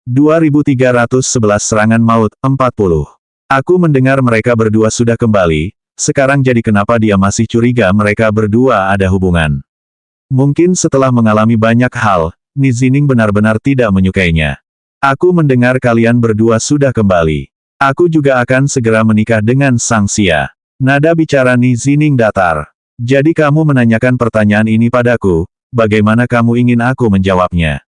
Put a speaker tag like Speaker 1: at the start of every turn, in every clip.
Speaker 1: 2311 Serangan Maut, 40. Aku mendengar mereka berdua sudah kembali, sekarang jadi kenapa dia masih curiga mereka berdua ada hubungan. Mungkin setelah mengalami banyak hal, Nizining benar-benar tidak menyukainya. Aku mendengar kalian berdua sudah kembali. Aku juga akan segera menikah dengan Sang Xia. Nada bicara Nizining datar. Jadi kamu menanyakan pertanyaan ini padaku, bagaimana kamu ingin aku menjawabnya?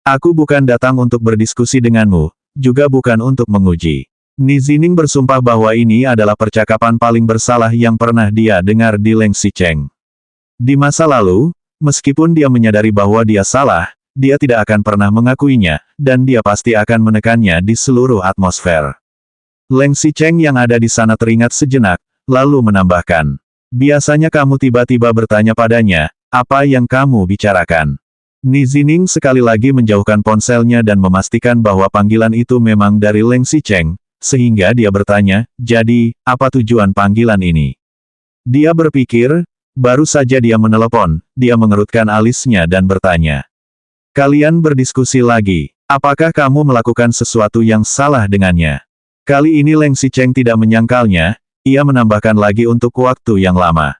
Speaker 1: Aku bukan datang untuk berdiskusi denganmu, juga bukan untuk menguji. Nizining bersumpah bahwa ini adalah percakapan paling bersalah yang pernah dia dengar di Leng Xicheng. Di masa lalu, meskipun dia menyadari bahwa dia salah, dia tidak akan pernah mengakuinya, dan dia pasti akan menekannya di seluruh atmosfer. Leng Xicheng yang ada di sana teringat sejenak, lalu menambahkan, biasanya kamu tiba-tiba bertanya padanya, apa yang kamu bicarakan? Nizining sekali lagi menjauhkan ponselnya dan memastikan bahwa panggilan itu memang dari Leng Xicheng, sehingga dia bertanya, jadi, apa tujuan panggilan ini? Dia berpikir, baru saja dia menelepon, dia mengerutkan alisnya dan bertanya. Kalian berdiskusi lagi, apakah kamu melakukan sesuatu yang salah dengannya? Kali ini Leng Xicheng tidak menyangkalnya, ia menambahkan lagi untuk waktu yang lama.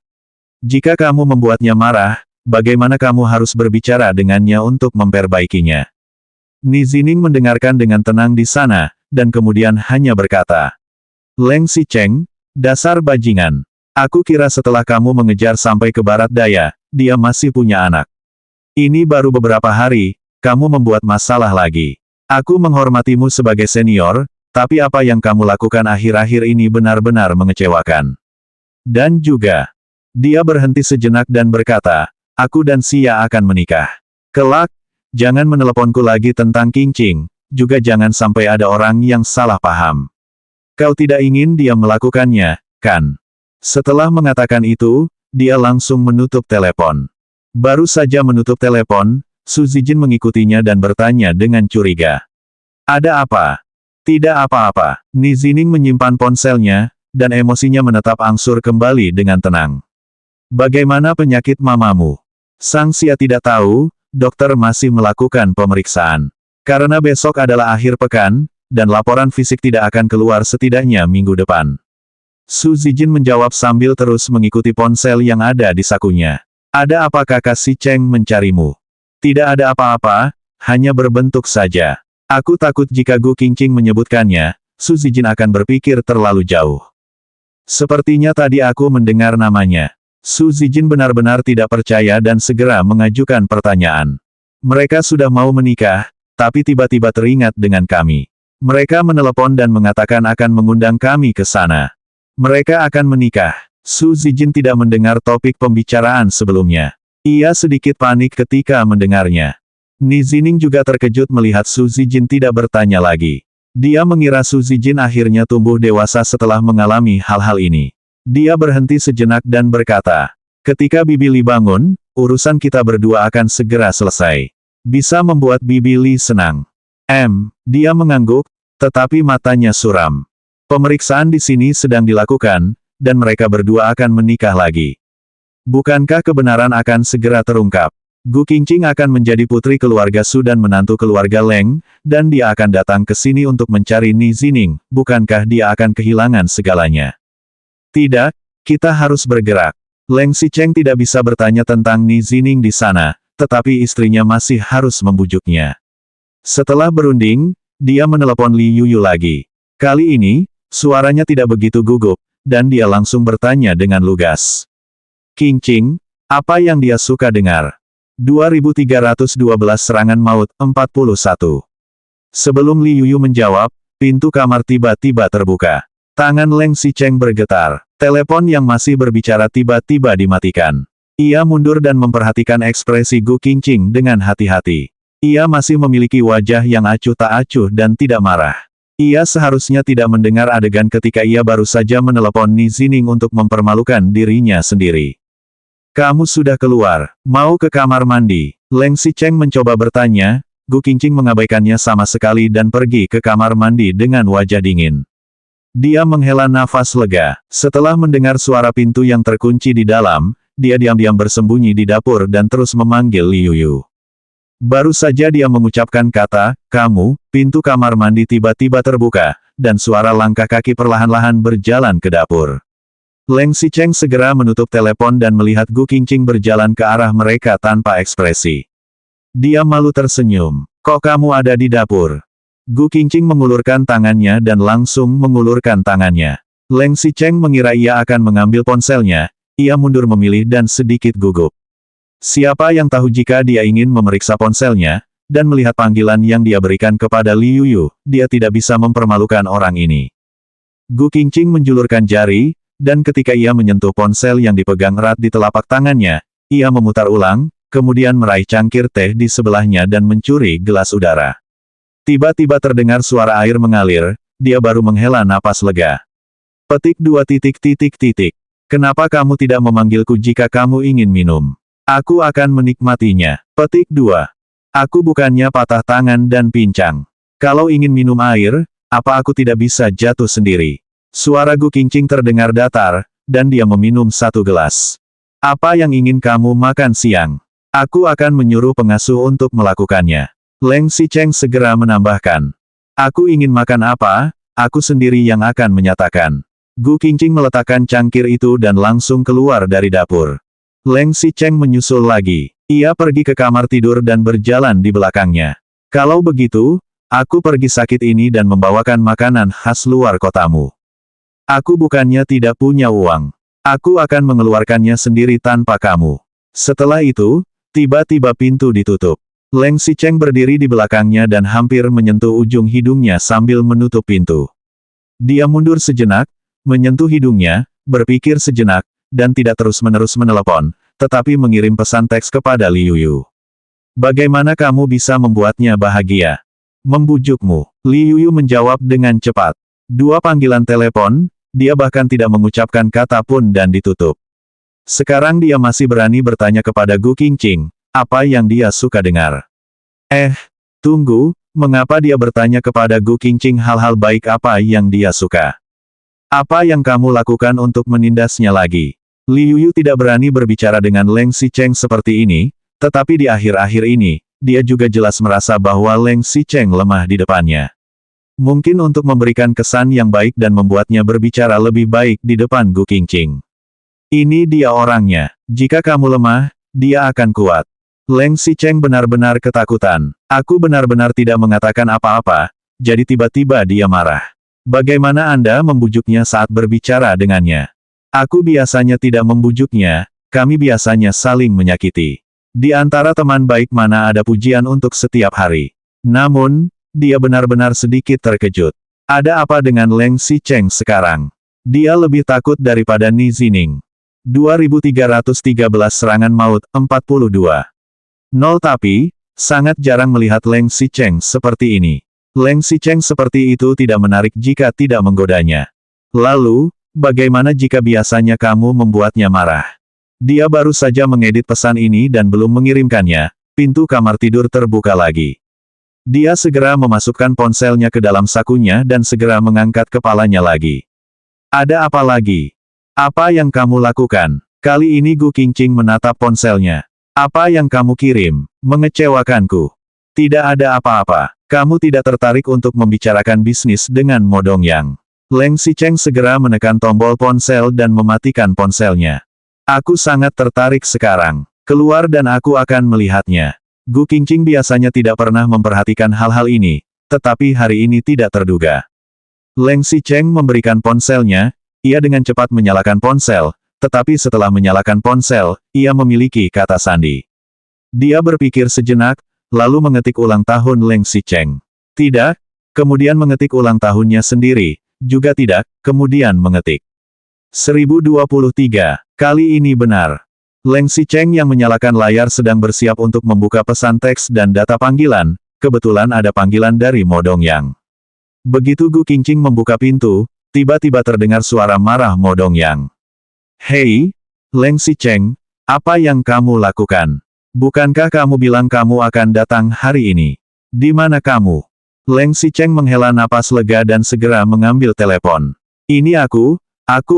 Speaker 1: Jika kamu membuatnya marah, bagaimana kamu harus berbicara dengannya untuk memperbaikinya? Nizining mendengarkan dengan tenang di sana, dan kemudian hanya berkata, Leng Xicheng, dasar bajingan. Aku kira setelah kamu mengejar sampai ke barat daya, dia masih punya anak. Ini baru beberapa hari, kamu membuat masalah lagi. Aku menghormatimu sebagai senior, tapi apa yang kamu lakukan akhir-akhir ini benar-benar mengecewakan. Dan juga, dia berhenti sejenak dan berkata, aku dan Xia akan menikah. Kelak, jangan meneleponku lagi tentang Qingqing, juga jangan sampai ada orang yang salah paham. Kau tidak ingin dia melakukannya, kan? Setelah mengatakan itu, dia langsung menutup telepon. Baru saja menutup telepon, Su Zijin mengikutinya dan bertanya dengan curiga. Ada apa? Tidak apa-apa. Nizining menyimpan ponselnya, dan emosinya menetap angsur kembali dengan tenang. Bagaimana penyakit mamamu? Sang Xia tidak tahu, dokter masih melakukan pemeriksaan. Karena besok adalah akhir pekan, dan laporan fisik tidak akan keluar setidaknya minggu depan. Su Zijin menjawab sambil terus mengikuti ponsel yang ada di sakunya. Ada apa kakak Xicheng mencarimu? Tidak ada apa-apa, hanya berbentuk saja. Aku takut jika Gu Qingqing menyebutkannya, Su Zijin akan berpikir terlalu jauh. Sepertinya tadi aku mendengar namanya. Su Zijin benar-benar tidak percaya dan segera mengajukan pertanyaan. Mereka sudah mau menikah, tapi tiba-tiba teringat dengan kami. Mereka menelepon dan mengatakan akan mengundang kami ke sana. Mereka akan menikah. Su Zijin tidak mendengar topik pembicaraan sebelumnya. Ia sedikit panik ketika mendengarnya. Nizining juga terkejut melihat Su Zijin tidak bertanya lagi. Dia mengira Su Zijin akhirnya tumbuh dewasa setelah mengalami hal-hal ini. Dia berhenti sejenak dan berkata, ketika Bibi Li bangun, urusan kita berdua akan segera selesai. Bisa membuat Bibi Li senang. Dia mengangguk, tetapi matanya suram. Pemeriksaan di sini sedang dilakukan, dan mereka berdua akan menikah lagi. Bukankah kebenaran akan segera terungkap? Gu Qingqing akan menjadi putri keluarga Su dan menantu keluarga Leng, dan dia akan datang ke sini untuk mencari Nizining, bukankah dia akan kehilangan segalanya? Tidak, kita harus bergerak. Leng Xicheng tidak bisa bertanya tentang Nizining di sana, tetapi istrinya masih harus membujuknya. Setelah berunding, dia menelepon Li Yuyu lagi. Kali ini, suaranya tidak begitu gugup, dan dia langsung bertanya dengan lugas. Qingqing, apa yang dia suka dengar? 2312 Serangan Maut, 41. Sebelum Li Yuyu menjawab, pintu kamar tiba-tiba terbuka. Tangan Leng Xicheng bergetar. Telepon yang masih berbicara tiba-tiba dimatikan. Ia mundur dan memperhatikan ekspresi Gu Qingqing dengan hati-hati. Ia masih memiliki wajah yang acuh tak acuh dan tidak marah. Ia seharusnya tidak mendengar adegan ketika ia baru saja menelepon Nizining untuk mempermalukan dirinya sendiri. Kamu sudah keluar, mau ke kamar mandi? Leng Xicheng mencoba bertanya, Gu Qingqing mengabaikannya sama sekali dan pergi ke kamar mandi dengan wajah dingin. Dia menghela nafas lega. Setelah mendengar suara pintu yang terkunci di dalam, dia diam-diam bersembunyi di dapur dan terus memanggil Li Yuyu. Baru saja dia mengucapkan kata, "Kamu," pintu kamar mandi tiba-tiba terbuka, dan suara langkah kaki perlahan-lahan berjalan ke dapur. Leng Xicheng segera menutup telepon dan melihat Gu Qingqing berjalan ke arah mereka tanpa ekspresi. Dia malu tersenyum. "Kok kamu ada di dapur?" Gu Qingqing mengulurkan tangannya dan langsung mengulurkan tangannya. Leng Xicheng mengira ia akan mengambil ponselnya, ia mundur memilih dan sedikit gugup. Siapa yang tahu jika dia ingin memeriksa ponselnya, dan melihat panggilan yang dia berikan kepada Li Yuyu, dia tidak bisa mempermalukan orang ini. Gu Qingqing menjulurkan jari, dan ketika ia menyentuh ponsel yang dipegang erat di telapak tangannya, ia memutar ulang, kemudian meraih cangkir teh di sebelahnya dan mencuri gelas udara. Tiba-tiba terdengar suara air mengalir, dia baru menghela napas lega. Petik 2. Kenapa kamu tidak memanggilku jika kamu ingin minum? Aku akan menikmatinya. Petik 2. Aku bukannya patah tangan dan pincang. Kalau ingin minum air, apa aku tidak bisa jatuh sendiri? Suara Gu Qingqing terdengar datar, dan dia meminum satu gelas. Apa yang ingin kamu makan siang? Aku akan menyuruh pengasuh untuk melakukannya. Leng Xicheng segera menambahkan. Aku ingin makan apa, aku sendiri yang akan menyatakan. Gu Qingqing meletakkan cangkir itu dan langsung keluar dari dapur. Leng Xicheng menyusul lagi. Ia pergi ke kamar tidur dan berjalan di belakangnya. Kalau begitu, aku pergi sakit ini dan membawakan makanan khas luar kotamu. Aku bukannya tidak punya uang. Aku akan mengeluarkannya sendiri tanpa kamu. Setelah itu, tiba-tiba pintu ditutup. Leng Xicheng berdiri di belakangnya dan hampir menyentuh ujung hidungnya sambil menutup pintu. Dia mundur sejenak, menyentuh hidungnya, berpikir sejenak, dan tidak terus-menerus menelepon, tetapi mengirim pesan teks kepada Li Yuyu. Bagaimana kamu bisa membuatnya bahagia? Membujukmu. Li Yuyu menjawab dengan cepat. 2 panggilan telepon, dia bahkan tidak mengucapkan kata pun dan ditutup. Sekarang dia masih berani bertanya kepada Gu Qingqing, apa yang dia suka dengar. Tunggu, mengapa dia bertanya kepada Gu Qingqing hal-hal baik apa yang dia suka? Apa yang kamu lakukan untuk menindasnya lagi? Li Yuyu tidak berani berbicara dengan Leng Xicheng seperti ini, tetapi di akhir-akhir ini, dia juga jelas merasa bahwa Leng Xicheng lemah di depannya. Mungkin untuk memberikan kesan yang baik dan membuatnya berbicara lebih baik di depan Gu Qingqing. Ini dia orangnya. Jika kamu lemah, dia akan kuat. Leng Xicheng benar-benar ketakutan. Aku benar-benar tidak mengatakan apa-apa, jadi tiba-tiba dia marah. Bagaimana Anda membujuknya saat berbicara dengannya? Aku biasanya tidak membujuknya, kami biasanya saling menyakiti. Di antara teman baik mana ada pujian untuk setiap hari. Namun, dia benar-benar sedikit terkejut. Ada apa dengan Leng Xicheng sekarang? Dia lebih takut daripada Ni Zining. 2313 serangan maut, 42. 0 Tapi, sangat jarang melihat Leng Xicheng seperti ini. Leng Xicheng seperti itu tidak menarik jika tidak menggodanya. Lalu, bagaimana jika biasanya kamu membuatnya marah? Dia baru saja mengedit pesan ini dan belum mengirimkannya, pintu kamar tidur terbuka lagi. Dia segera memasukkan ponselnya ke dalam sakunya dan segera mengangkat kepalanya lagi. Ada apa lagi? Apa yang kamu lakukan? Kali ini Gu Qingqing menatap ponselnya. Apa yang kamu kirim? Mengecewakanku. Tidak ada apa-apa. Kamu tidak tertarik untuk membicarakan bisnis dengan Mo Dongyang. Leng Xicheng segera menekan tombol ponsel dan mematikan ponselnya. Aku sangat tertarik sekarang. Keluar dan aku akan melihatnya. Gu Qingqing biasanya tidak pernah memperhatikan hal-hal ini, tetapi hari ini tidak terduga. Leng Xicheng memberikan ponselnya, ia dengan cepat menyalakan ponsel, tetapi setelah menyalakan ponsel, ia memiliki kata sandi. Dia berpikir sejenak, lalu mengetik ulang tahun Leng Xicheng. Tidak, kemudian mengetik ulang tahunnya sendiri, juga tidak, kemudian mengetik 1023, kali ini benar. Leng Xicheng yang menyalakan layar sedang bersiap untuk membuka pesan teks dan data panggilan, kebetulan ada panggilan dari Mo Dongyang. Begitu Gu Qingqing membuka pintu, tiba-tiba terdengar suara marah Mo Dongyang. Hei, Leng Xicheng, apa yang kamu lakukan? Bukankah kamu bilang kamu akan datang hari ini? Di mana kamu? Leng Xicheng menghela napas lega dan segera mengambil telepon. Ini aku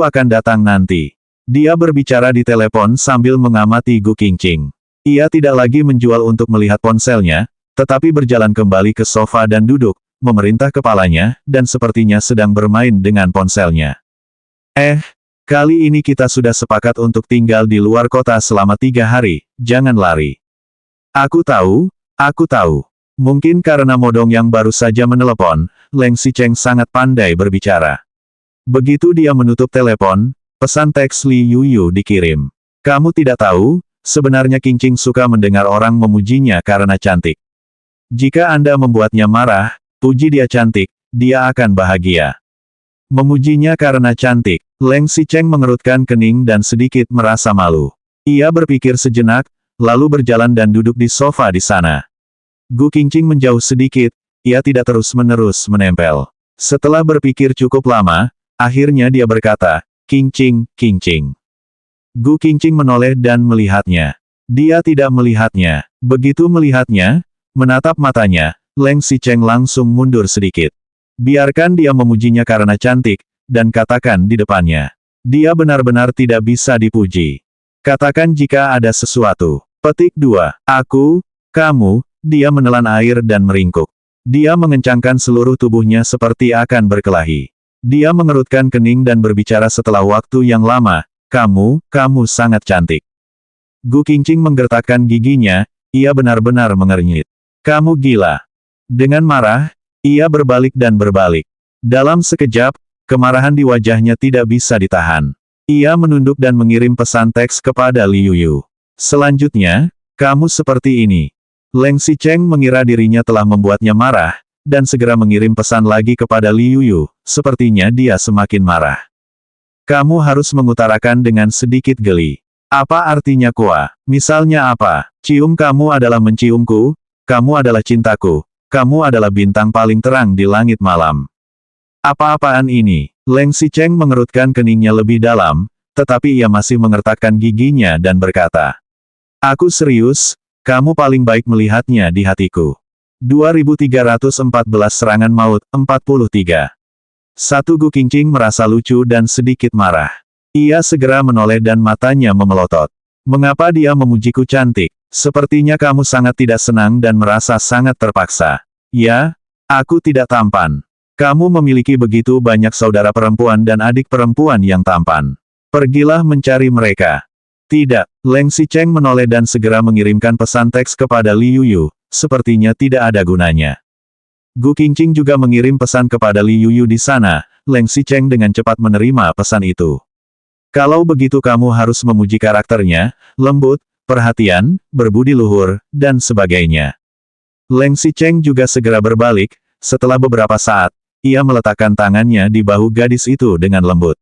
Speaker 1: akan datang nanti. Dia berbicara di telepon sambil mengamati Gu Qingqing. Ia tidak lagi menjual untuk melihat ponselnya, tetapi berjalan kembali ke sofa dan duduk, memerintah kepalanya, dan sepertinya sedang bermain dengan ponselnya. Kali ini kita sudah sepakat untuk tinggal di luar kota selama 3 hari, jangan lari. Aku tahu. Mungkin karena modong yang baru saja menelepon, Leng Xicheng sangat pandai berbicara. Begitu dia menutup telepon, pesan teks Li Yuyu dikirim. Kamu tidak tahu, sebenarnya Qingqing suka mendengar orang memujinya karena cantik. Jika Anda membuatnya marah, puji dia cantik, dia akan bahagia. Memujinya karena cantik, Leng Xicheng mengerutkan kening dan sedikit merasa malu. Ia berpikir sejenak, lalu berjalan dan duduk di sofa di sana. Gu Qingqing menjauh sedikit, ia tidak terus-menerus menempel. Setelah berpikir cukup lama, akhirnya dia berkata, Qingqing. Gu Qingqing menoleh dan melihatnya. Dia tidak melihatnya. Begitu melihatnya, menatap matanya, Leng Xicheng langsung mundur sedikit. Biarkan dia memujinya karena cantik, dan katakan di depannya. Dia benar-benar tidak bisa dipuji. Katakan jika ada sesuatu. Petik 2. Aku, kamu, dia menelan air dan meringkuk. Dia mengencangkan seluruh tubuhnya seperti akan berkelahi. Dia mengerutkan kening dan berbicara setelah waktu yang lama, kamu sangat cantik. Gu Qingqing menggertakkan giginya, ia benar-benar mengernyit. Kamu gila. Dengan marah, ia berbalik dan berbalik. Dalam sekejap, kemarahan di wajahnya tidak bisa ditahan. Ia menunduk dan mengirim pesan teks kepada Li Yuyu. Selanjutnya, kamu seperti ini. Leng Xicheng mengira dirinya telah membuatnya marah, dan segera mengirim pesan lagi kepada Li Yuyu, sepertinya dia semakin marah. Kamu harus mengutarakan dengan sedikit geli. Apa artinya kuah? Misalnya apa? Cium kamu adalah menciumku, kamu adalah cintaku. Kamu adalah bintang paling terang di langit malam. Apa-apaan ini? Leng Xicheng mengerutkan keningnya lebih dalam, tetapi ia masih mengertakkan giginya dan berkata. Aku serius, kamu paling baik melihatnya di hatiku. 2314 Serangan Maut, 43. Gu Qingqing merasa lucu dan sedikit marah. Ia segera menoleh dan matanya memelotot. Mengapa dia memujiku cantik? Sepertinya kamu sangat tidak senang dan merasa sangat terpaksa. Ya, aku tidak tampan. Kamu memiliki begitu banyak saudara perempuan dan adik perempuan yang tampan. Pergilah mencari mereka. Tidak, Leng Xicheng menoleh dan segera mengirimkan pesan teks kepada Li Yuyu, sepertinya tidak ada gunanya. Gu Qingqing juga mengirim pesan kepada Li Yuyu di sana, Leng Xicheng dengan cepat menerima pesan itu. Kalau begitu kamu harus memuji karakternya, lembut, perhatian, berbudi luhur, dan sebagainya. Leng Xicheng juga segera berbalik, setelah beberapa saat, ia meletakkan tangannya di bahu gadis itu dengan lembut.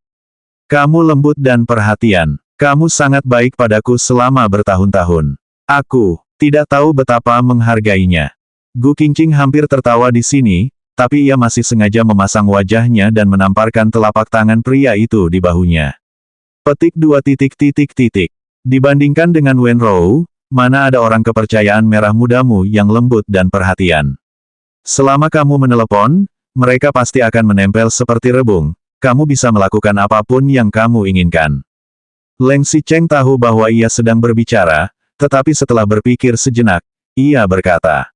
Speaker 1: Kamu lembut dan perhatian. Kamu sangat baik padaku selama bertahun-tahun. Aku tidak tahu betapa menghargainya. Gu Qingqing hampir tertawa di sini, tapi ia masih sengaja memasang wajahnya dan menamparkan telapak tangan pria itu di bahunya. Petik 2. Dibandingkan dengan Wen Rou, mana ada orang kepercayaan merah mudamu yang lembut dan perhatian. Selama kamu menelepon, mereka pasti akan menempel seperti rebung, kamu bisa melakukan apapun yang kamu inginkan. Leng Xicheng tahu bahwa ia sedang berbicara, tetapi setelah berpikir sejenak, ia berkata.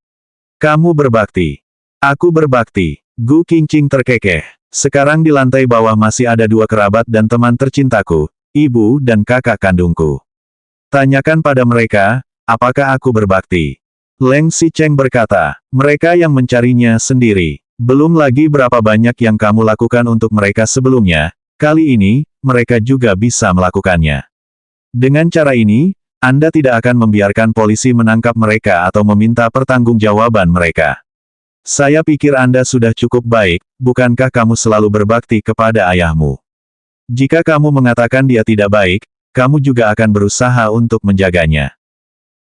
Speaker 1: Kamu berbakti. Aku berbakti. Gu Qingqing terkekeh. Sekarang di lantai bawah masih ada 2 kerabat dan teman tercintaku, ibu dan kakak kandungku. Tanyakan pada mereka, apakah aku berbakti? Leng Xicheng berkata, mereka yang mencarinya sendiri. Belum lagi berapa banyak yang kamu lakukan untuk mereka sebelumnya, kali ini, mereka juga bisa melakukannya. Dengan cara ini, Anda tidak akan membiarkan polisi menangkap mereka atau meminta pertanggungjawaban mereka. Saya pikir Anda sudah cukup baik, bukankah kamu selalu berbakti kepada ayahmu? Jika kamu mengatakan dia tidak baik, kamu juga akan berusaha untuk menjaganya.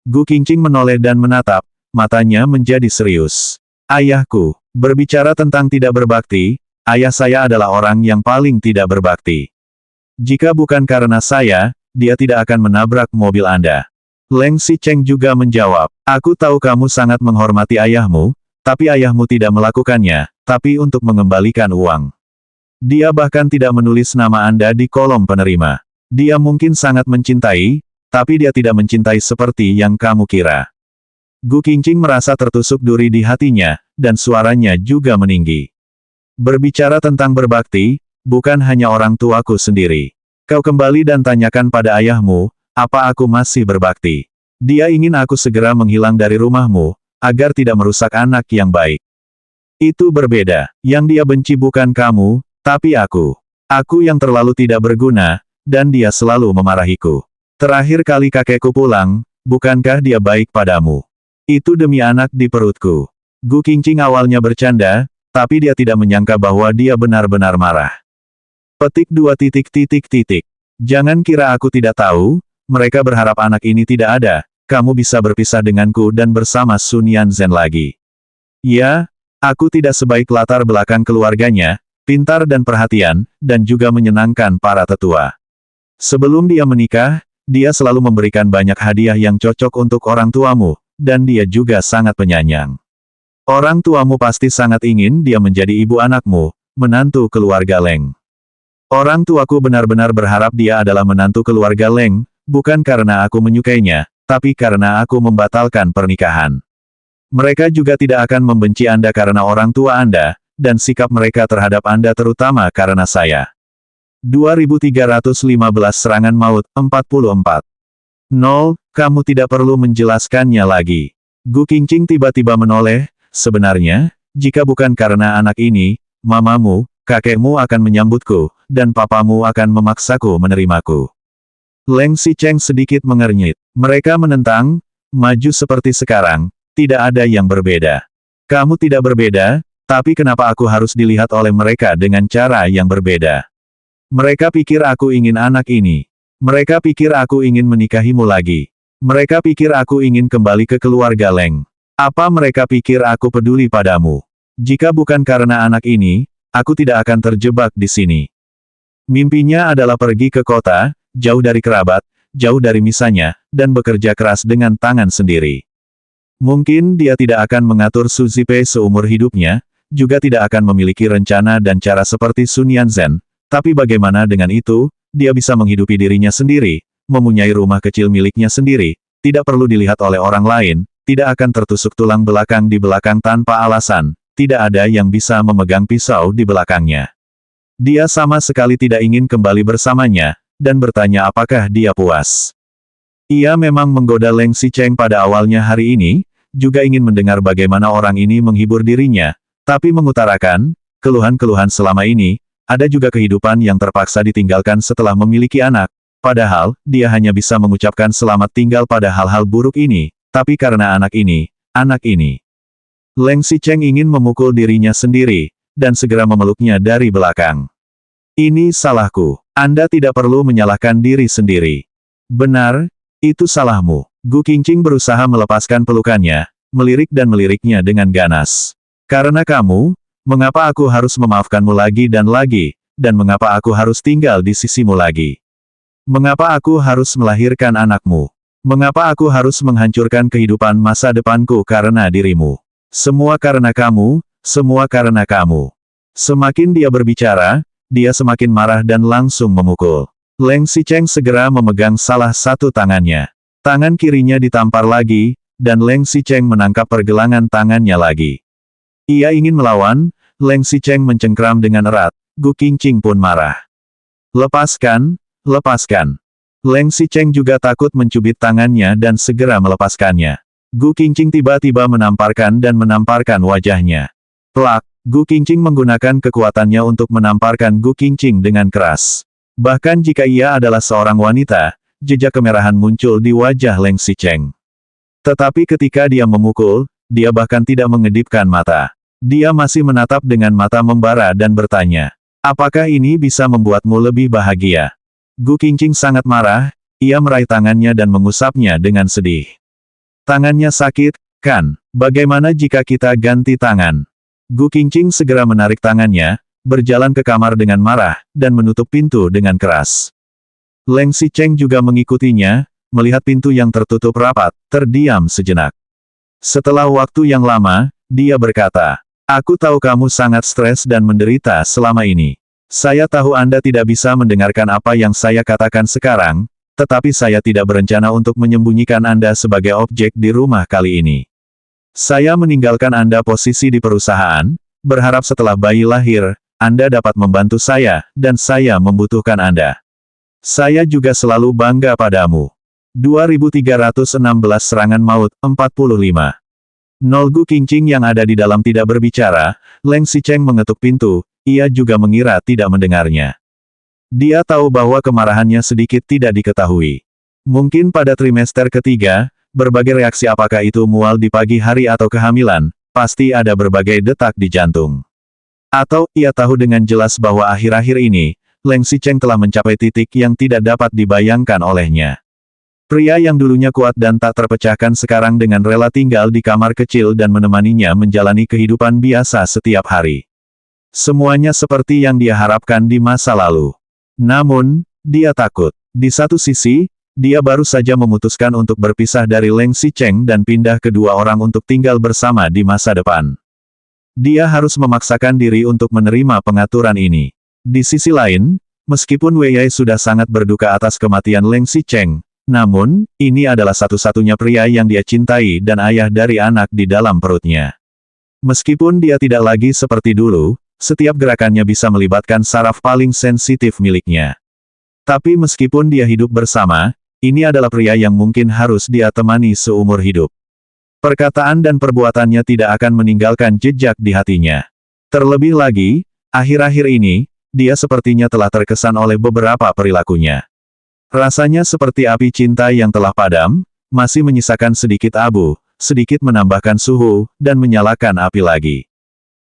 Speaker 1: Gu Qingqing menoleh dan menatap, matanya menjadi serius. Ayahku, berbicara tentang tidak berbakti, ayah saya adalah orang yang paling tidak berbakti. Jika bukan karena saya, dia tidak akan menabrak mobil Anda. Leng Xicheng juga menjawab, aku tahu kamu sangat menghormati ayahmu, tapi ayahmu tidak melakukannya, tapi untuk mengembalikan uang. Dia bahkan tidak menulis nama Anda di kolom penerima. Dia mungkin sangat mencintai, tapi dia tidak mencintai seperti yang kamu kira. Gu Qingqing merasa tertusuk duri di hatinya, dan suaranya juga meninggi. Berbicara tentang berbakti, bukan hanya orang tuaku sendiri. Kau kembali dan tanyakan pada ayahmu, apa aku masih berbakti. Dia ingin aku segera menghilang dari rumahmu, agar tidak merusak anak yang baik. Itu berbeda. Yang dia benci bukan kamu, tapi aku. Aku yang terlalu tidak berguna, dan dia selalu memarahiku. Terakhir kali kakekku pulang, bukankah dia baik padamu? Itu demi anak di perutku. Gu Qingqing awalnya bercanda, tapi dia tidak menyangka bahwa dia benar-benar marah. Petik 2. Jangan kira aku tidak tahu, mereka berharap anak ini tidak ada, kamu bisa berpisah denganku dan bersama Sun Yanzhen lagi. Ya, aku tidak sebaik latar belakang keluarganya, pintar dan perhatian, dan juga menyenangkan para tetua. Sebelum dia menikah, dia selalu memberikan banyak hadiah yang cocok untuk orang tuamu, dan dia juga sangat penyayang. Orang tuamu pasti sangat ingin dia menjadi ibu anakmu, menantu keluarga Leng. Orang tuaku benar-benar berharap dia adalah menantu keluarga Leng, bukan karena aku menyukainya, tapi karena aku membatalkan pernikahan. Mereka juga tidak akan membenci Anda karena orang tua Anda, dan sikap mereka terhadap Anda terutama karena saya. 2315 Serangan Maut, 44. 0, kamu tidak perlu menjelaskannya lagi. Gu Qingqing tiba-tiba menoleh, sebenarnya, jika bukan karena anak ini, mamamu, kakekmu akan menyambutku, dan papamu akan memaksaku menerimaku. Leng Xicheng sedikit mengernyit. Mereka menentang, maju seperti sekarang, tidak ada yang berbeda. Kamu tidak berbeda, tapi kenapa aku harus dilihat oleh mereka dengan cara yang berbeda? Mereka pikir aku ingin anak ini. Mereka pikir aku ingin menikahimu lagi. Mereka pikir aku ingin kembali ke keluarga Leng. Apa mereka pikir aku peduli padamu? Jika bukan karena anak ini, aku tidak akan terjebak di sini. Mimpinya adalah pergi ke kota, jauh dari kerabat, jauh dari misalnya, dan bekerja keras dengan tangan sendiri. Mungkin dia tidak akan mengatur Su Zipei seumur hidupnya, juga tidak akan memiliki rencana dan cara seperti Sun Yanzhen, tapi bagaimana dengan itu, dia bisa menghidupi dirinya sendiri, mempunyai rumah kecil miliknya sendiri, tidak perlu dilihat oleh orang lain, tidak akan tertusuk tulang belakang di belakang tanpa alasan, tidak ada yang bisa memegang pisau di belakangnya. Dia sama sekali tidak ingin kembali bersamanya, dan bertanya apakah dia puas. Ia memang menggoda Leng Xicheng pada awalnya hari ini, juga ingin mendengar bagaimana orang ini menghibur dirinya, tapi mengutarakan, keluhan-keluhan selama ini, ada juga kehidupan yang terpaksa ditinggalkan setelah memiliki anak, padahal, dia hanya bisa mengucapkan selamat tinggal pada hal-hal buruk ini, tapi karena anak ini. Leng Xicheng ingin memukul dirinya sendiri, dan segera memeluknya dari belakang. Ini salahku. Anda tidak perlu menyalahkan diri sendiri. Benar, itu salahmu. Gu Qingqing berusaha melepaskan pelukannya, melirik dan meliriknya dengan ganas. Karena kamu, mengapa aku harus memaafkanmu lagi, dan mengapa aku harus tinggal di sisimu lagi? Mengapa aku harus melahirkan anakmu? Mengapa aku harus menghancurkan kehidupan masa depanku karena dirimu? Semua karena kamu, semua karena kamu. Semakin dia berbicara, dia semakin marah dan langsung memukul. Leng Xicheng segera memegang salah satu tangannya. Tangan kirinya ditampar lagi, dan Leng Xicheng menangkap pergelangan tangannya lagi. Ia ingin melawan, Leng Xicheng mencengkram dengan erat, Gu Qingqing pun marah. Lepaskan, lepaskan. Leng Xicheng juga takut mencubit tangannya dan segera melepaskannya. Gu Qingqing tiba-tiba menamparkan wajahnya. Plak, Gu Qingqing menggunakan kekuatannya untuk menamparkan Gu Qingqing dengan keras. Bahkan jika ia adalah seorang wanita, jejak kemerahan muncul di wajah Leng Xicheng. Tetapi ketika dia memukul, dia bahkan tidak mengedipkan mata. Dia masih menatap dengan mata membara dan bertanya, apakah ini bisa membuatmu lebih bahagia? Gu Qingqing sangat marah, ia meraih tangannya dan mengusapnya dengan sedih. Tangannya sakit, kan? Bagaimana jika kita ganti tangan? Gu Qingqing segera menarik tangannya, berjalan ke kamar dengan marah, dan menutup pintu dengan keras. Leng Xicheng juga mengikutinya, melihat pintu yang tertutup rapat, terdiam sejenak. Setelah waktu yang lama, dia berkata, aku tahu kamu sangat stres dan menderita selama ini. Saya tahu Anda tidak bisa mendengarkan apa yang saya katakan sekarang, tetapi saya tidak berencana untuk menyembunyikan Anda sebagai objek di rumah kali ini. Saya meninggalkan Anda posisi di perusahaan, berharap setelah bayi lahir, Anda dapat membantu saya, dan saya membutuhkan Anda. Saya juga selalu bangga padamu. 2316 Serangan Maut, 45. Nolgu Qingqing yang ada di dalam tidak berbicara, Leng Xicheng mengetuk pintu, ia juga mengira tidak mendengarnya. Dia tahu bahwa kemarahannya sedikit tidak diketahui. Mungkin pada trimester ketiga, berbagai reaksi apakah itu mual di pagi hari atau kehamilan, pasti ada berbagai detak di jantung. Atau, ia tahu dengan jelas bahwa akhir-akhir ini, Leng Xicheng telah mencapai titik yang tidak dapat dibayangkan olehnya. Pria yang dulunya kuat dan tak terpecahkan sekarang dengan rela tinggal di kamar kecil dan menemaninya menjalani kehidupan biasa setiap hari. Semuanya seperti yang dia harapkan di masa lalu. Namun, dia takut. Di satu sisi, dia baru saja memutuskan untuk berpisah dari Leng Xicheng dan pindah kedua orang untuk tinggal bersama di masa depan. Dia harus memaksakan diri untuk menerima pengaturan ini. Di sisi lain, meskipun Wei Yai sudah sangat berduka atas kematian Leng Xicheng, namun, ini adalah satu-satunya pria yang dia cintai dan ayah dari anak di dalam perutnya. Meskipun dia tidak lagi seperti dulu, setiap gerakannya bisa melibatkan saraf paling sensitif miliknya. Tapi meskipun dia hidup bersama, ini adalah pria yang mungkin harus dia temani seumur hidup. Perkataan dan perbuatannya tidak akan meninggalkan jejak di hatinya. Terlebih lagi, akhir-akhir ini, dia sepertinya telah terkesan oleh beberapa perilakunya. Rasanya seperti api cinta yang telah padam, masih menyisakan sedikit abu, sedikit menambahkan suhu, dan menyalakan api lagi.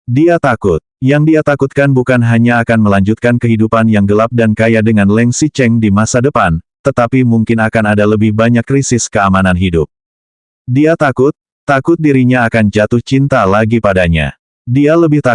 Speaker 1: Dia takut. Yang dia takutkan bukan hanya akan melanjutkan kehidupan yang gelap dan kaya dengan Leng Xicheng di masa depan, tetapi mungkin akan ada lebih banyak krisis keamanan hidup. Dia takut dirinya akan jatuh cinta lagi padanya. Dia lebih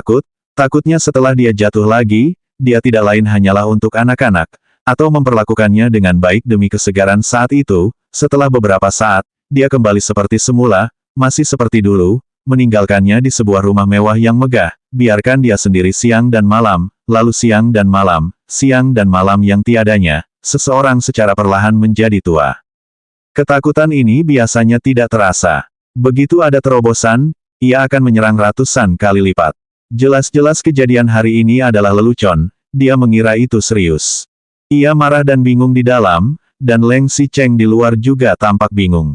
Speaker 1: takutnya setelah dia jatuh lagi, dia tidak lain hanyalah untuk anak-anak, atau memperlakukannya dengan baik demi kesegaran saat itu. Setelah beberapa saat, dia kembali seperti semula, masih seperti dulu, meninggalkannya di sebuah rumah mewah yang megah, biarkan dia sendiri siang dan malam, lalu siang dan malam yang tiadanya, seseorang secara perlahan menjadi tua. Ketakutan ini biasanya tidak terasa. Begitu ada terobosan, ia akan menyerang ratusan kali lipat. Jelas-jelas kejadian hari ini adalah lelucon, dia mengira itu serius. Ia marah dan bingung di dalam, dan Leng Xicheng di luar juga tampak bingung.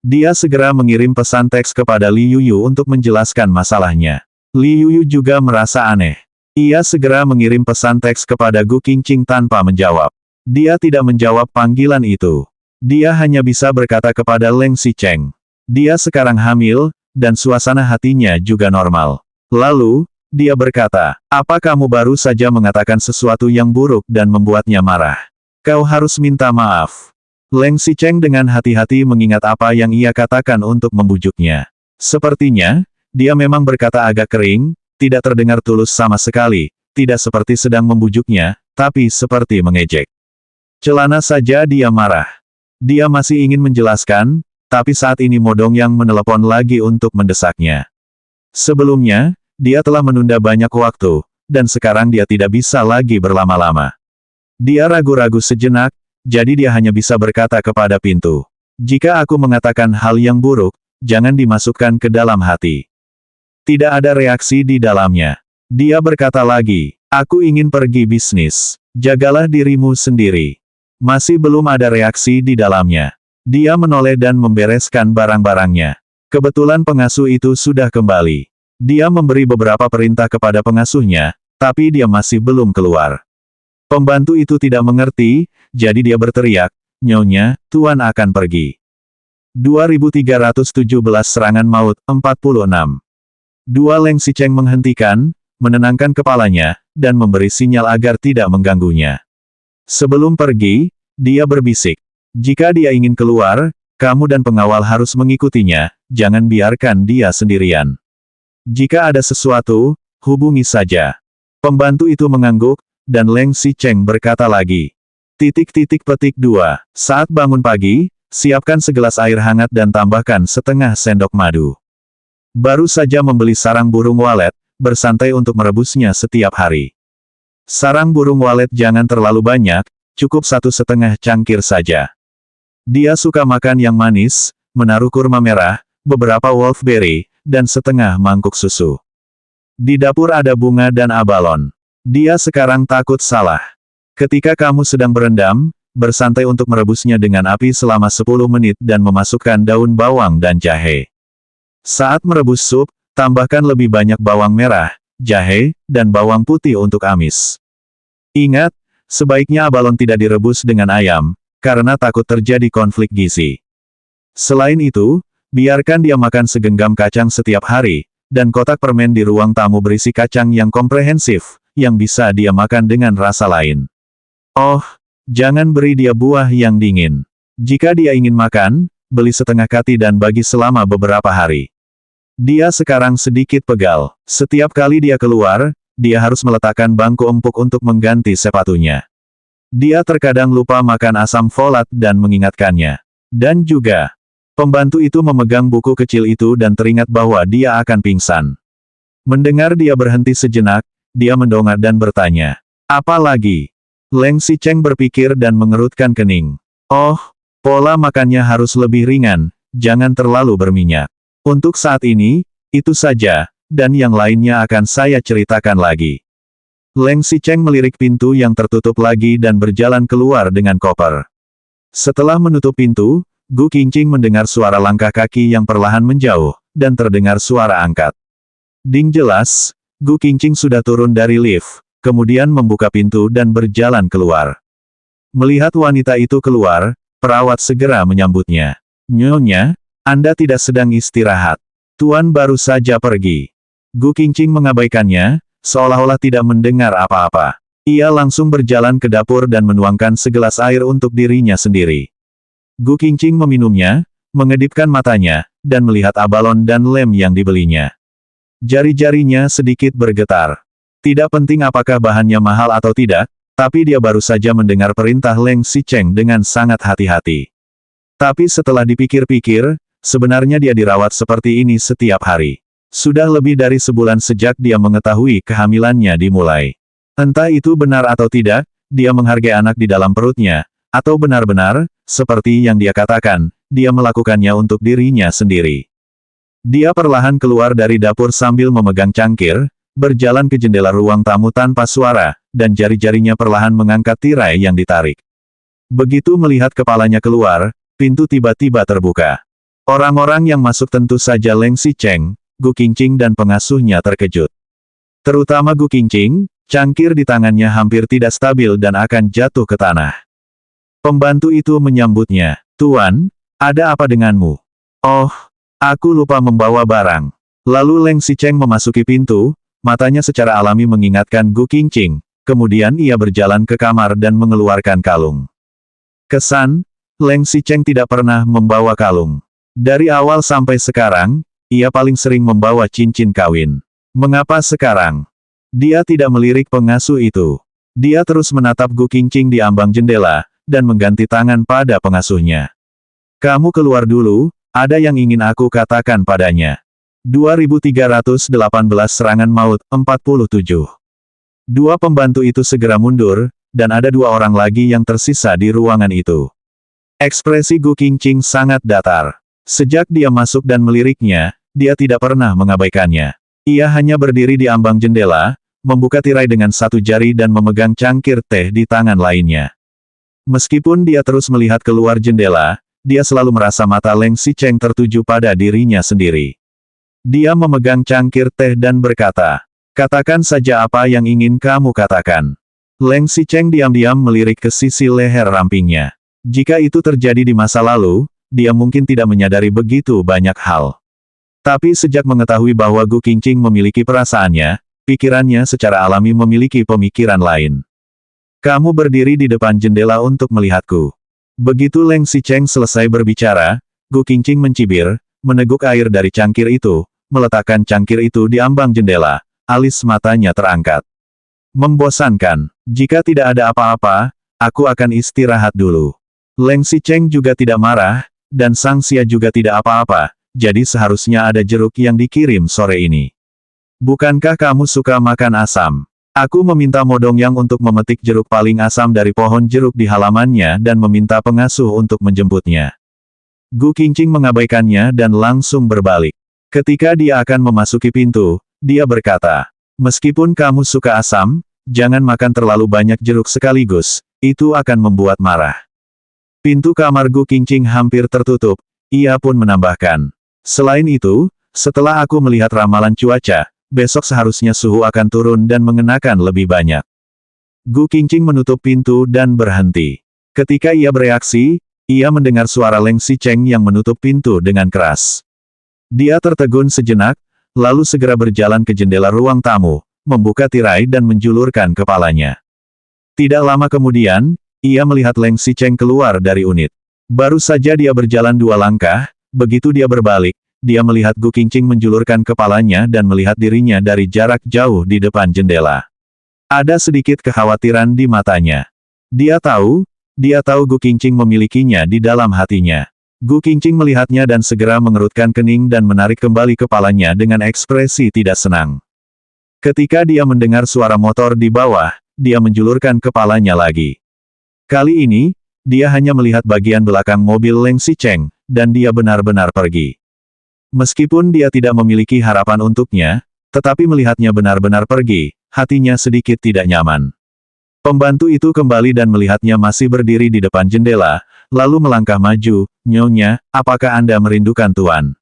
Speaker 1: Dia segera mengirim pesan teks kepada Li Yuyu untuk menjelaskan masalahnya. Li Yuyu juga merasa aneh. Ia segera mengirim pesan teks kepada Gu Qingqing tanpa menjawab. Dia tidak menjawab panggilan itu. Dia hanya bisa berkata kepada Leng Xicheng. Dia sekarang hamil, dan suasana hatinya juga normal. Lalu, dia berkata, apa kamu baru saja mengatakan sesuatu yang buruk dan membuatnya marah? Kau harus minta maaf. Leng Xicheng dengan hati-hati mengingat apa yang ia katakan untuk membujuknya. Sepertinya, dia memang berkata agak kering, tidak terdengar tulus sama sekali, tidak seperti sedang membujuknya, tapi seperti mengejek. Celana saja dia marah. Dia masih ingin menjelaskan, tapi saat ini Modong yang menelepon lagi untuk mendesaknya. Sebelumnya, dia telah menunda banyak waktu, dan sekarang dia tidak bisa lagi berlama-lama. Dia ragu-ragu sejenak, jadi dia hanya bisa berkata kepada pintu. Jika aku mengatakan hal yang buruk, jangan dimasukkan ke dalam hati. Tidak ada reaksi di dalamnya. Dia berkata lagi, aku ingin pergi bisnis. Jagalah dirimu sendiri. Masih belum ada reaksi di dalamnya. Dia menoleh dan membereskan barang-barangnya. Kebetulan pengasuh itu sudah kembali. Dia memberi beberapa perintah kepada pengasuhnya, tapi dia masih belum keluar. Pembantu itu tidak mengerti, jadi dia berteriak, Nyonya, Tuan akan pergi. 2317 Serangan Maut, 46. Dua Leng Xicheng menghentikan, menenangkan kepalanya, dan memberi sinyal agar tidak mengganggunya. Sebelum pergi, dia berbisik. Jika dia ingin keluar, kamu dan pengawal harus mengikutinya, jangan biarkan dia sendirian. Jika ada sesuatu, hubungi saja. Pembantu itu mengangguk, dan Leng Xicheng berkata lagi. Petik 2. Saat bangun pagi, siapkan segelas air hangat dan tambahkan setengah sendok madu. Baru saja membeli sarang burung walet, bersantai untuk merebusnya setiap hari. Sarang burung walet jangan terlalu banyak, cukup 1,5 cangkir saja. Dia suka makan yang manis, menaruh kurma merah, beberapa wolfberry, dan setengah mangkuk susu. Di dapur ada bunga dan abalon. Dia sekarang takut salah. Ketika kamu sedang berendam, bersantai untuk merebusnya dengan api selama 10 menit dan memasukkan daun bawang dan jahe. Saat merebus sup, tambahkan lebih banyak bawang merah, jahe, dan bawang putih untuk amis. Ingat, sebaiknya abalon tidak direbus dengan ayam, karena takut terjadi konflik gizi. Selain itu, biarkan dia makan segenggam kacang setiap hari, dan kotak permen di ruang tamu berisi kacang yang komprehensif, yang bisa dia makan dengan rasa lain. Oh, jangan beri dia buah yang dingin. Jika dia ingin makan, beli setengah kati dan bagi selama beberapa hari. Dia sekarang sedikit pegal. Setiap kali dia keluar, dia harus meletakkan bangku empuk untuk mengganti sepatunya. Dia terkadang lupa makan asam folat dan mengingatkannya. Dan juga, pembantu itu memegang buku kecil itu dan teringat bahwa dia akan pingsan. Mendengar dia berhenti sejenak, dia mendongak dan bertanya, "Apa lagi?" Leng Xicheng berpikir dan mengerutkan kening. Oh, pola makannya harus lebih ringan, jangan terlalu berminyak. Untuk saat ini, itu saja, dan yang lainnya akan saya ceritakan lagi. Leng Xicheng melirik pintu yang tertutup lagi dan berjalan keluar dengan koper. Setelah menutup pintu, Gu Qingqing mendengar suara langkah kaki yang perlahan menjauh, dan terdengar suara angkat. Ding jelas, Gu Qingqing sudah turun dari lift, kemudian membuka pintu dan berjalan keluar. Melihat wanita itu keluar, perawat segera menyambutnya. "Nyonya, Anda tidak sedang istirahat. Tuan baru saja pergi." Gu Qingqing mengabaikannya, seolah-olah tidak mendengar apa-apa. Ia langsung berjalan ke dapur dan menuangkan segelas air untuk dirinya sendiri. Gu Qingqing meminumnya, mengedipkan matanya, dan melihat abalon dan lem yang dibelinya. Jari-jarinya sedikit bergetar. Tidak penting apakah bahannya mahal atau tidak, tapi dia baru saja mendengar perintah Leng Xicheng dengan sangat hati-hati. Tapi setelah dipikir-pikir, sebenarnya dia dirawat seperti ini setiap hari. Sudah lebih dari sebulan sejak dia mengetahui kehamilannya dimulai. Entah itu benar atau tidak, dia menghargai anak di dalam perutnya, atau benar-benar, seperti yang dia katakan, dia melakukannya untuk dirinya sendiri. Dia perlahan keluar dari dapur sambil memegang cangkir, berjalan ke jendela ruang tamu tanpa suara, dan jari-jarinya perlahan mengangkat tirai yang ditarik. Begitu melihat kepalanya keluar, pintu tiba-tiba terbuka. Orang-orang yang masuk tentu saja Leng Xicheng, Gu Qingqing dan pengasuhnya terkejut. Terutama Gu Qingqing, cangkir di tangannya hampir tidak stabil dan akan jatuh ke tanah. Pembantu itu menyambutnya. "Tuan, ada apa denganmu?" "Oh, aku lupa membawa barang." Lalu Leng Xicheng memasuki pintu, matanya secara alami mengingatkan Gu Qingqing, kemudian ia berjalan ke kamar dan mengeluarkan kalung. Kesan, Leng Xicheng tidak pernah membawa kalung. Dari awal sampai sekarang, ia paling sering membawa cincin kawin. Mengapa sekarang? Dia tidak melirik pengasuh itu. Dia terus menatap Gu Qingqing di ambang jendela, dan mengganti tangan pada pengasuhnya. "Kamu keluar dulu, ada yang ingin aku katakan padanya." 2318 serangan maut, 47. Dua pembantu itu segera mundur, dan ada dua orang lagi yang tersisa di ruangan itu. Ekspresi Gu Qingqing sangat datar. Sejak dia masuk dan meliriknya, dia tidak pernah mengabaikannya. Ia hanya berdiri di ambang jendela, membuka tirai dengan satu jari dan memegang cangkir teh di tangan lainnya. Meskipun dia terus melihat keluar jendela, dia selalu merasa mata Leng Xicheng tertuju pada dirinya sendiri. Dia memegang cangkir teh dan berkata, "Katakan saja apa yang ingin kamu katakan." Leng Xicheng diam-diam melirik ke sisi leher rampingnya. Jika itu terjadi di masa lalu, dia mungkin tidak menyadari begitu banyak hal. Tapi sejak mengetahui bahwa Gu Qingqing memiliki perasaannya, pikirannya secara alami memiliki pemikiran lain. "Kamu berdiri di depan jendela untuk melihatku." Begitu Leng Xicheng selesai berbicara, Gu Qingqing mencibir, meneguk air dari cangkir itu, meletakkan cangkir itu di ambang jendela, alis matanya terangkat. "Membosankan. Jika tidak ada apa-apa, aku akan istirahat dulu." Leng Xicheng juga tidak marah, dan Sang Xia juga tidak apa-apa, jadi seharusnya ada jeruk yang dikirim sore ini. "Bukankah kamu suka makan asam?" Aku meminta Modongyang untuk memetik jeruk paling asam dari pohon jeruk di halamannya dan meminta pengasuh untuk menjemputnya. Gu Qingqing mengabaikannya dan langsung berbalik. Ketika dia akan memasuki pintu, dia berkata, "Meskipun kamu suka asam, jangan makan terlalu banyak jeruk sekaligus, itu akan membuat marah." Pintu kamar Gu Qingqing hampir tertutup, ia pun menambahkan. Selain itu, setelah aku melihat ramalan cuaca, besok seharusnya suhu akan turun dan mengenakan lebih banyak. Gu Qingqing menutup pintu dan berhenti. Ketika ia bereaksi, ia mendengar suara Leng Xicheng yang menutup pintu dengan keras. Dia tertegun sejenak, lalu segera berjalan ke jendela ruang tamu, membuka tirai dan menjulurkan kepalanya. Tidak lama kemudian, ia melihat Leng Xicheng keluar dari unit. Baru saja dia berjalan 2 langkah, begitu dia berbalik, dia melihat Gu Qingqing menjulurkan kepalanya dan melihat dirinya dari jarak jauh di depan jendela. Ada sedikit kekhawatiran di matanya. Dia tahu Gu Qingqing memilikinya di dalam hatinya. Gu Qingqing melihatnya dan segera mengerutkan kening dan menarik kembali kepalanya dengan ekspresi tidak senang. Ketika dia mendengar suara motor di bawah, dia menjulurkan kepalanya lagi. Kali ini, dia hanya melihat bagian belakang mobil Leng Xicheng, dan dia benar-benar pergi. Meskipun dia tidak memiliki harapan untuknya, tetapi melihatnya benar-benar pergi, hatinya sedikit tidak nyaman. Pembantu itu kembali dan melihatnya masih berdiri di depan jendela, lalu melangkah maju, "Nyonya, apakah Anda merindukan Tuan?"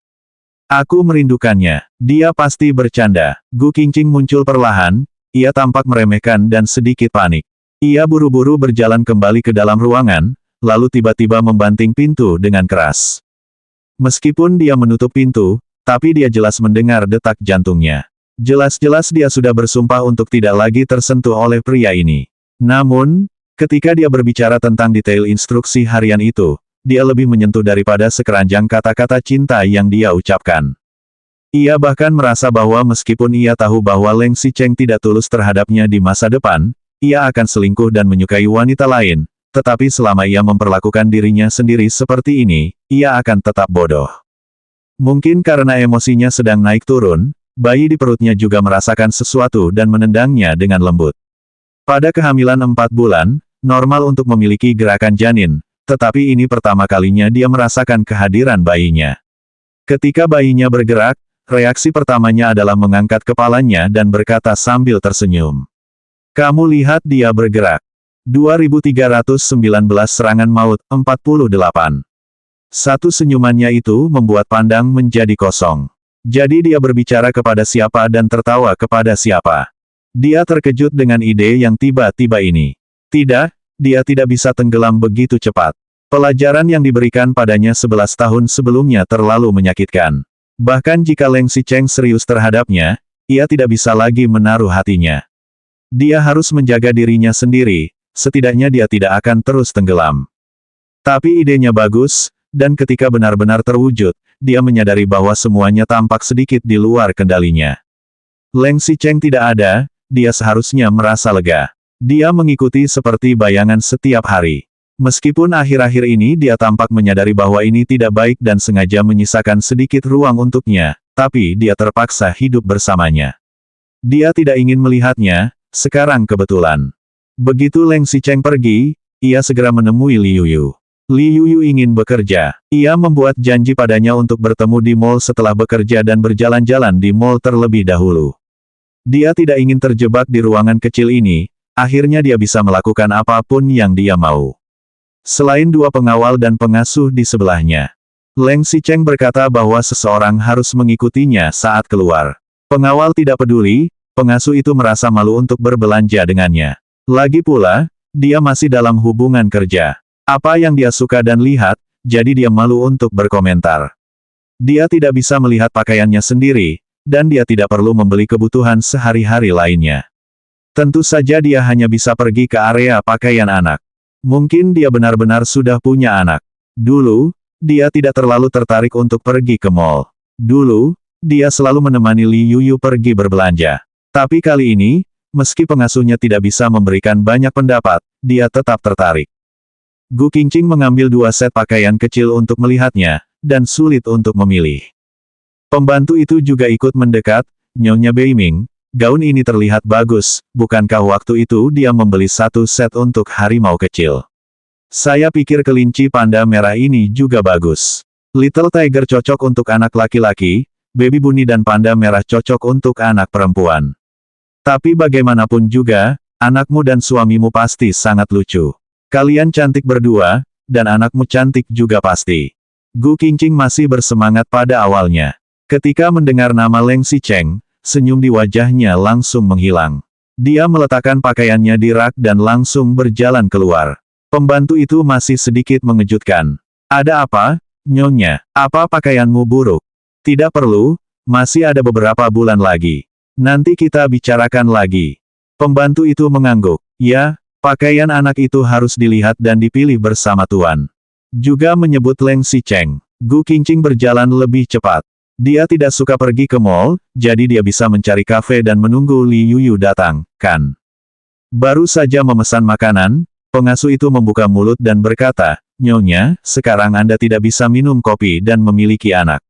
Speaker 1: "Aku merindukannya." Dia pasti bercanda. Gu Qingqing muncul perlahan, ia tampak meremehkan dan sedikit panik. Ia buru-buru berjalan kembali ke dalam ruangan, lalu tiba-tiba membanting pintu dengan keras. Meskipun dia menutup pintu, tapi dia jelas mendengar detak jantungnya. Jelas-jelas dia sudah bersumpah untuk tidak lagi tersentuh oleh pria ini. Namun, ketika dia berbicara tentang detail instruksi harian itu, dia lebih menyentuh daripada sekeranjang kata-kata cinta yang dia ucapkan. Ia bahkan merasa bahwa meskipun ia tahu bahwa Leng Xicheng tidak tulus terhadapnya di masa depan, ia akan selingkuh dan menyukai wanita lain. Tetapi selama ia memperlakukan dirinya sendiri seperti ini, ia akan tetap bodoh. Mungkin karena emosinya sedang naik turun, bayi di perutnya juga merasakan sesuatu dan menendangnya dengan lembut. Pada kehamilan 4 bulan, normal untuk memiliki gerakan janin, tetapi ini pertama kalinya dia merasakan kehadiran bayinya. Ketika bayinya bergerak, reaksi pertamanya adalah mengangkat kepalanya dan berkata sambil tersenyum. "Kamu lihat dia bergerak." 2319 serangan maut, 48. Satu senyumannya itu membuat Pandang menjadi kosong. Jadi dia berbicara kepada siapa dan tertawa kepada siapa. Dia terkejut dengan ide yang tiba-tiba ini. Tidak, dia tidak bisa tenggelam begitu cepat. Pelajaran yang diberikan padanya 11 tahun sebelumnya terlalu menyakitkan. Bahkan jika Leng Xicheng serius terhadapnya, ia tidak bisa lagi menaruh hatinya. Dia harus menjaga dirinya sendiri. Setidaknya dia tidak akan terus tenggelam. Tapi idenya bagus, dan ketika benar-benar terwujud, dia menyadari bahwa semuanya tampak sedikit di luar kendalinya. Leng Xicheng tidak ada, dia seharusnya merasa lega. Dia mengikuti seperti bayangan setiap hari. Meskipun akhir-akhir ini dia tampak menyadari bahwa ini tidak baik dan sengaja menyisakan sedikit ruang untuknya, tapi dia terpaksa hidup bersamanya. Dia tidak ingin melihatnya, sekarang kebetulan. Begitu Leng Xicheng pergi, ia segera menemui Li Yuyu. Li Yuyu ingin bekerja. Ia membuat janji padanya untuk bertemu di mall setelah bekerja dan berjalan-jalan di mall terlebih dahulu. Dia tidak ingin terjebak di ruangan kecil ini, akhirnya dia bisa melakukan apapun yang dia mau. Selain 2 pengawal dan pengasuh di sebelahnya, Leng Xicheng berkata bahwa seseorang harus mengikutinya saat keluar. Pengawal tidak peduli, pengasuh itu merasa malu untuk berbelanja dengannya. Lagi pula, dia masih dalam hubungan kerja. Apa yang dia suka dan lihat, jadi dia malu untuk berkomentar. Dia tidak bisa melihat pakaiannya sendiri, dan dia tidak perlu membeli kebutuhan sehari-hari lainnya. Tentu saja dia hanya bisa pergi ke area pakaian anak. Mungkin dia benar-benar sudah punya anak. Dulu, dia tidak terlalu tertarik untuk pergi ke mall. Dulu, dia selalu menemani Li Yuyu pergi berbelanja. Tapi kali ini, meski pengasuhnya tidak bisa memberikan banyak pendapat, dia tetap tertarik. Gu Qingqing mengambil 2 set pakaian kecil untuk melihatnya, dan sulit untuk memilih. Pembantu itu juga ikut mendekat, "Nyonya Beiming, Gaun ini terlihat bagus, bukankah waktu itu dia membeli satu set untuk harimau kecil? Saya pikir kelinci panda merah ini juga bagus. Little Tiger cocok untuk anak laki-laki, Baby Bunny dan panda merah cocok untuk anak perempuan. Tapi bagaimanapun juga, anakmu dan suamimu pasti sangat lucu. Kalian cantik berdua, dan anakmu cantik juga pasti. Gu Qingqing masih bersemangat pada awalnya. Ketika mendengar nama Leng Xicheng, senyum di wajahnya langsung menghilang. Dia meletakkan pakaiannya di rak dan langsung berjalan keluar. Pembantu itu masih sedikit mengejutkan. Ada apa, Nyonya? Apa pakaianmu buruk? Tidak perlu, masih ada beberapa bulan lagi. Nanti kita bicarakan lagi. Pembantu itu mengangguk. Ya, pakaian anak itu harus dilihat dan dipilih bersama tuan. Juga menyebut Leng Xicheng. Gu Qingqing berjalan lebih cepat. Dia tidak suka pergi ke mall, jadi dia bisa mencari kafe dan menunggu Li Yuyu datang, kan? Baru saja memesan makanan, pengasuh itu membuka mulut dan berkata, Nyonya, sekarang Anda tidak bisa minum kopi dan memiliki anak.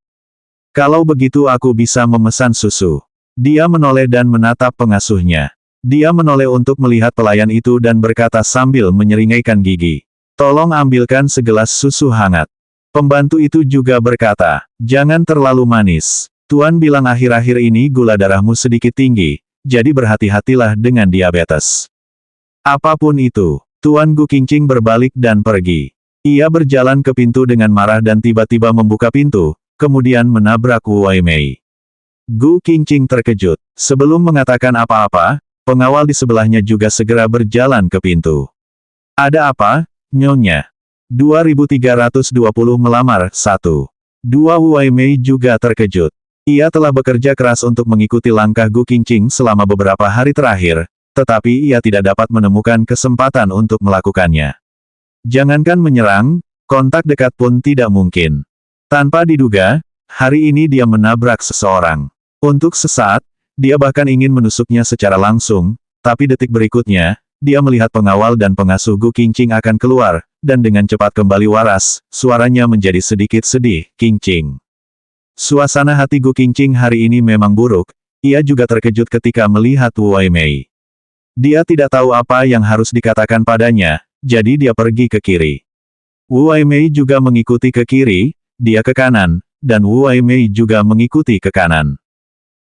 Speaker 1: Kalau begitu aku bisa memesan susu. Dia menoleh dan menatap pengasuhnya. Dia menoleh untuk melihat pelayan itu dan berkata sambil menyeringaikan gigi. Tolong ambilkan segelas susu hangat. Pembantu itu juga berkata, jangan terlalu manis. Tuan bilang akhir-akhir ini gula darahmu sedikit tinggi, jadi berhati-hatilah dengan diabetes. Apapun itu, Tuan Gu Qingqing berbalik dan pergi. Ia berjalan ke pintu dengan marah dan tiba-tiba membuka pintu, kemudian menabrak Wu Weimei. Gu Qingqing terkejut. Sebelum mengatakan apa-apa, pengawal di sebelahnya juga segera berjalan ke pintu. Ada apa, Nyonya? 2320 melamar, 1. 2 Wu Weimei juga terkejut. Ia telah bekerja keras untuk mengikuti langkah Gu Qingqing selama beberapa hari terakhir, tetapi ia tidak dapat menemukan kesempatan untuk melakukannya. Jangankan menyerang, kontak dekat pun tidak mungkin. Tanpa diduga, hari ini dia menabrak seseorang. Untuk sesaat, dia bahkan ingin menusuknya secara langsung, tapi detik berikutnya, dia melihat pengawal dan pengasuh Gu Qingqing akan keluar, dan dengan cepat kembali waras, suaranya menjadi sedikit sedih, Qingqing. Suasana hati Gu Qingqing hari ini memang buruk, ia juga terkejut ketika melihat Wu Weimei. Dia tidak tahu apa yang harus dikatakan padanya, jadi dia pergi ke kiri. Wu Weimei juga mengikuti ke kiri, dia ke kanan, dan Wu Weimei juga mengikuti ke kanan.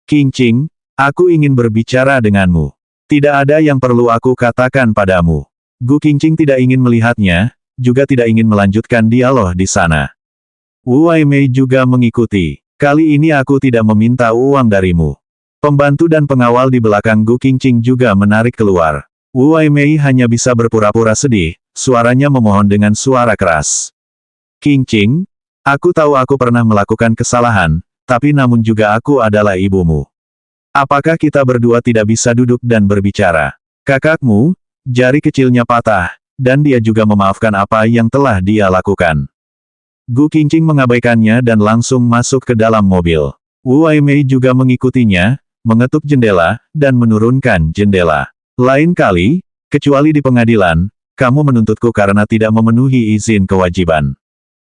Speaker 1: Qingqing, aku ingin berbicara denganmu. Tidak ada yang perlu aku katakan padamu. Gu Qingqing tidak ingin melihatnya, juga tidak ingin melanjutkan dialog di sana. Wu Weimei juga mengikuti. Kali ini aku tidak meminta uang darimu. Pembantu dan pengawal di belakang Gu Qingqing juga menarik keluar. Wu Weimei hanya bisa berpura-pura sedih, suaranya memohon dengan suara keras. Qingqing, aku tahu aku pernah melakukan kesalahan, tapi namun juga aku adalah ibumu. Apakah kita berdua tidak bisa duduk dan berbicara? Kakakmu, jari kecilnya patah, dan dia juga memaafkan apa yang telah dia lakukan. Gu Qingqing mengabaikannya dan langsung masuk ke dalam mobil. Wu Weimei juga mengikutinya, mengetuk jendela, dan menurunkan jendela. Lain kali, kecuali di pengadilan, kamu menuntutku karena tidak memenuhi izin kewajiban.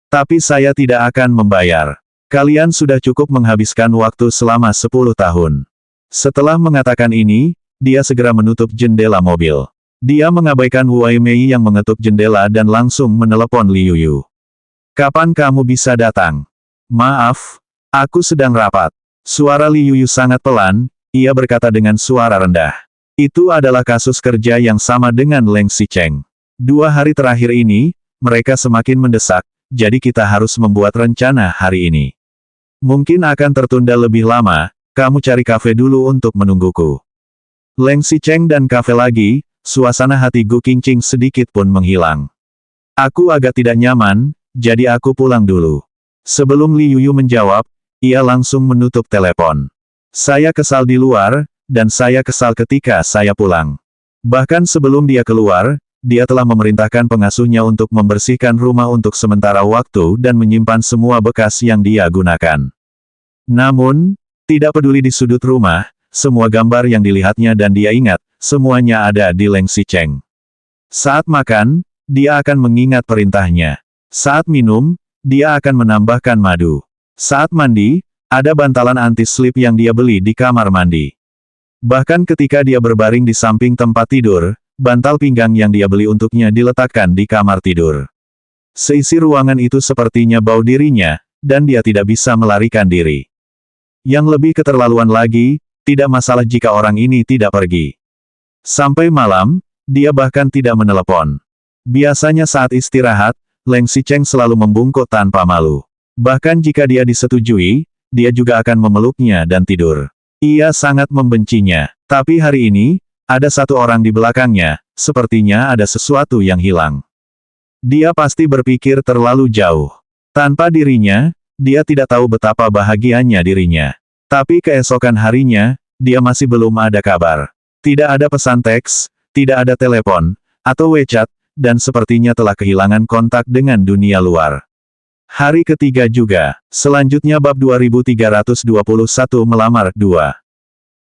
Speaker 1: Tapi saya tidak akan membayar. Kalian sudah cukup menghabiskan waktu selama 10 tahun. Setelah mengatakan ini, dia segera menutup jendela mobil. Dia mengabaikan Wu Weimei yang mengetuk jendela dan langsung menelepon Li Yuyu. Kapan kamu bisa datang? Maaf, aku sedang rapat. Suara Li Yuyu sangat pelan, ia berkata dengan suara rendah. Itu adalah kasus kerja yang sama dengan Leng Xicheng. 2 hari terakhir ini, mereka semakin mendesak, jadi kita harus membuat rencana hari ini. Mungkin akan tertunda lebih lama, kamu cari kafe dulu untuk menungguku. Leng Xicheng dan kafe lagi, suasana hati Gu Qingqing sedikit pun menghilang. Aku agak tidak nyaman, jadi aku pulang dulu. Sebelum Li Yuyu menjawab, ia langsung menutup telepon. Saya kesal di luar, dan saya kesal ketika saya pulang. Bahkan sebelum dia keluar, dia telah memerintahkan pengasuhnya untuk membersihkan rumah untuk sementara waktu dan menyimpan semua bekas yang dia gunakan. Namun, tidak peduli di sudut rumah, semua gambar yang dilihatnya dan dia ingat, semuanya ada di Leng Xicheng. Saat makan, dia akan mengingat perintahnya. Saat minum, dia akan menambahkan madu. Saat mandi, ada bantalan anti-slip yang dia beli di kamar mandi. Bahkan ketika dia berbaring di samping tempat tidur, bantal pinggang yang dia beli untuknya diletakkan di kamar tidur. Seisi ruangan itu sepertinya bau dirinya, dan dia tidak bisa melarikan diri. Yang lebih keterlaluan lagi, tidak masalah jika orang ini tidak pergi. Sampai malam, dia bahkan tidak menelepon. Biasanya saat istirahat, Leng Xicheng selalu membungkuk tanpa malu. Bahkan jika dia disetujui, dia juga akan memeluknya dan tidur. Ia sangat membencinya. Tapi hari ini, ada satu orang di belakangnya, sepertinya ada sesuatu yang hilang. Dia pasti berpikir terlalu jauh. Tanpa dirinya, dia tidak tahu betapa bahagianya dirinya. Tapi keesokan harinya, dia masih belum ada kabar. Tidak ada pesan teks, tidak ada telepon, atau WeChat, dan sepertinya telah kehilangan kontak dengan dunia luar. Hari ketiga juga. Selanjutnya bab 2321 melamar 2.